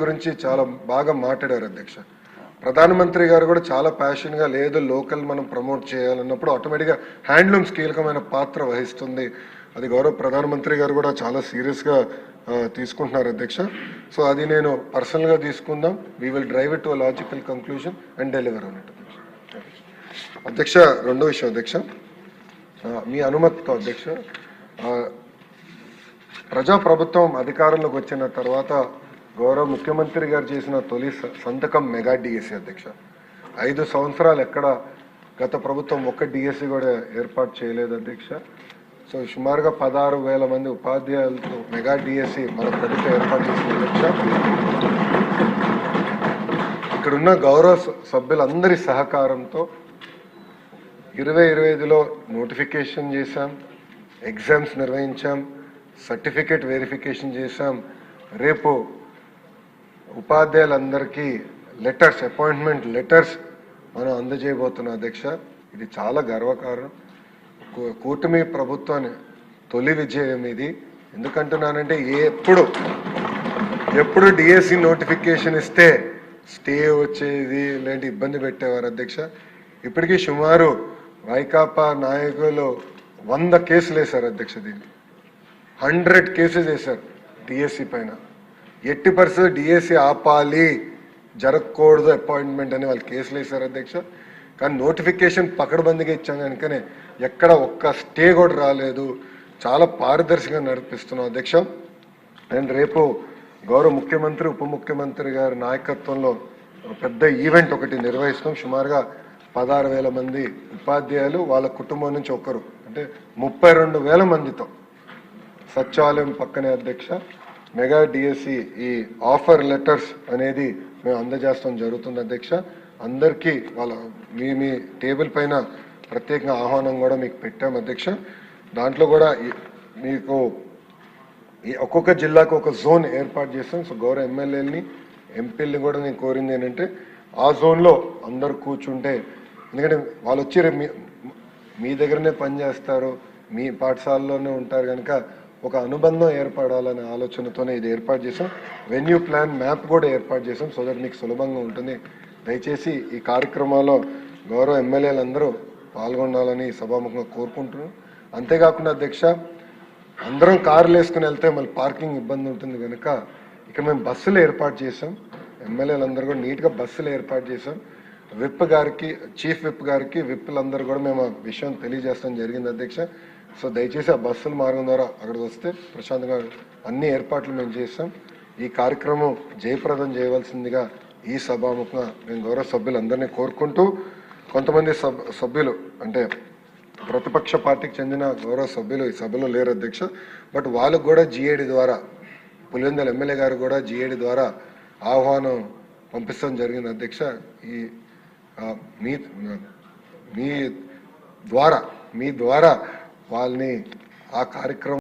గురించి చాలా బాగా మాట్లాడారు అధ్యక్ష. ప్రధానమంత్రి గారు కూడా చాలా ప్యాషన్గా లేదు లోకల్ మనం ప్రమోట్ చేయాలన్నప్పుడు ఆటోమేటిక్గా హ్యాండ్లూమ్స్ కీలకమైన పాత్ర వహిస్తుంది. అది గౌరవ ప్రధానమంత్రి గారు కూడా చాలా సీరియస్గా తీసుకుంటున్నారు అధ్యక్ష. సో అది నేను పర్సనల్గా తీసుకుందాం. We will drive it to a logical conclusion and deliver on it అధ్యక్ష. రెండో విషయం అధ్యక్ష, మీ అనుమతితో అధ్యక్ష, ప్రజాప్రభుత్వం అధికారంలోకి వచ్చిన తర్వాత గౌరవ ముఖ్యమంత్రి గారు చేసిన తొలి సంతకం మెగా డిఎస్సి అధ్యక్ష. 5 సంవత్సరాలు ఎక్కడ గత ప్రభుత్వం ఒక్క డిఎస్సి కూడా ఏర్పాటు చేయలేదు అధ్యక్ష. సో సుమారుగా 16,000 మంది ఉపాధ్యాయులతో మెగా డిఎస్సి మన ప్రభుత్వం ఏర్పాటు చేసిన అధ్యక్ష. ఇక్కడున్న గౌరవ సభ్యులందరి సహకారంతో 2025లో నోటిఫికేషన్ చేశాం, ఎగ్జామ్స్ నిర్వహించాం, సర్టిఫికేట్ వెరిఫికేషన్ చేశాం. రేపు ఉపాధ్యాయులందరికీ లెటర్స్, అపాయింట్మెంట్ లెటర్స్ మనం అందజేయబోతున్నాం అధ్యక్ష. ఇది చాలా గర్వకారణం. కూటమి ప్రభుత్వాన్ని తొలి విజయం ఇది. ఎందుకంటున్నానంటే ఎప్పుడు డిఎస్సి నోటిఫికేషన్ ఇస్తే స్టే వచ్చేది, ఇలాంటి ఇబ్బంది పెట్టేవారు అధ్యక్ష. ఇప్పటికీ సుమారు వైకాపా నాయకులు 100 కేసులు వేశారు అధ్యక్ష. దీన్ని 100 కేసెస్ వేశారు డిఎస్సి పైన. ఎట్టి పరిస్థితుల్లో డిఎస్సి ఆపాలి, జరగకూడదు అపాయింట్మెంట్ అని వాళ్ళు కేసులు వేశారు అధ్యక్ష. కానీ నోటిఫికేషన్ పకడ్బందీగా ఇచ్చాం కనుకనే ఎక్కడ ఒక్క స్టే కూడా రాలేదు. చాలా పారదర్శకంగా నడిపిస్తున్నాం అధ్యక్ష. అండ్ రేపు గౌరవ ముఖ్యమంత్రి ఉప ముఖ్యమంత్రి గారి నాయకత్వంలో పెద్ద ఈవెంట్ ఒకటి నిర్వహిస్తాం. సుమారుగా 16,000 మంది ఉపాధ్యాయులు వాళ్ళ కుటుంబం నుంచి ఒకరు, అంటే 32,000 మందితో సచివాలయం పక్కనే అధ్యక్ష మెగా డిఎస్సి ఈ ఆఫర్ లెటర్స్ అనేది మేము అందజేస్తాం జరుగుతుంది అధ్యక్ష. అందరికీ వాళ్ళ మీ టేబుల్ పైన ప్రత్యేకంగా ఆహ్వానం కూడా మీకు పెట్టాం అధ్యక్ష. దాంట్లో కూడా మీకు ఒక్కొక్క జిల్లాకు ఒక జోన్ ఏర్పాటు చేస్తాం. సో గౌరవ ఎమ్మెల్యేలని ఎంపీలని కూడా నేను కోరింది ఏంటంటే ఆ జోన్లో అందరు కూర్చుంటే, ఎందుకంటే వాళ్ళు వచ్చి మీ దగ్గరనే పనిచేస్తారు, మీ పాఠశాలలోనే ఉంటారు కనుక ఒక అనుబంధం ఏర్పడాలనే ఆలోచనతోనే ఇది ఏర్పాటు చేసాం. వెన్యూ ప్లాన్ మ్యాప్ కూడా ఏర్పాటు చేసాం సో దట్ మీకు సులభంగా ఉంటుంది. దయచేసి ఈ కార్యక్రమాల్లో గౌరవ ఎమ్మెల్యేలందరూ పాల్గొనాలని సభాముఖంగా కోరుకుంటున్నాం. అంతేకాకుండా అధ్యక్ష, అందరం కార్లు వేసుకుని వెళ్తే మళ్ళీ పార్కింగ్ ఇబ్బంది ఉంటుంది కనుక ఇక్కడ మేము బస్సులు ఏర్పాటు చేసాం. ఎమ్మెల్యేలందరూ కూడా నీట్గా బస్సులు ఏర్పాటు చేసాం. విప్ గారికి, చీఫ్ విప్ గారికి, విప్లందరూ కూడా మేము ఆ విషయం తెలియజేస్తాం జరిగింది అధ్యక్ష. సో దయచేసి ఆ బస్సుల మార్గం ద్వారా అక్కడికి వస్తే ప్రశాంతంగా అన్ని ఏర్పాట్లు మేము చేస్తాం. ఈ కార్యక్రమం జయప్రదం చేయవలసిందిగా ఈ సభాముఖంగా మేము గౌరవ సభ్యులందరినీ కోరుకుంటూ, కొంతమంది సభ్యులు అంటే ప్రతిపక్ష పార్టీకి చెందిన గౌరవ సభ్యులు ఈ సభలో లేరు అధ్యక్ష. బట్ వాళ్ళకు కూడా జిఏడి ద్వారా, పులివెందుల ఎమ్మెల్యే గారు కూడా జిఏడి ద్వారా ఆహ్వానం పంపిస్తాం జరిగింది అధ్యక్ష. ఈ మీ ద్వారా వాళ్ళని ఆ కార్యక్రమం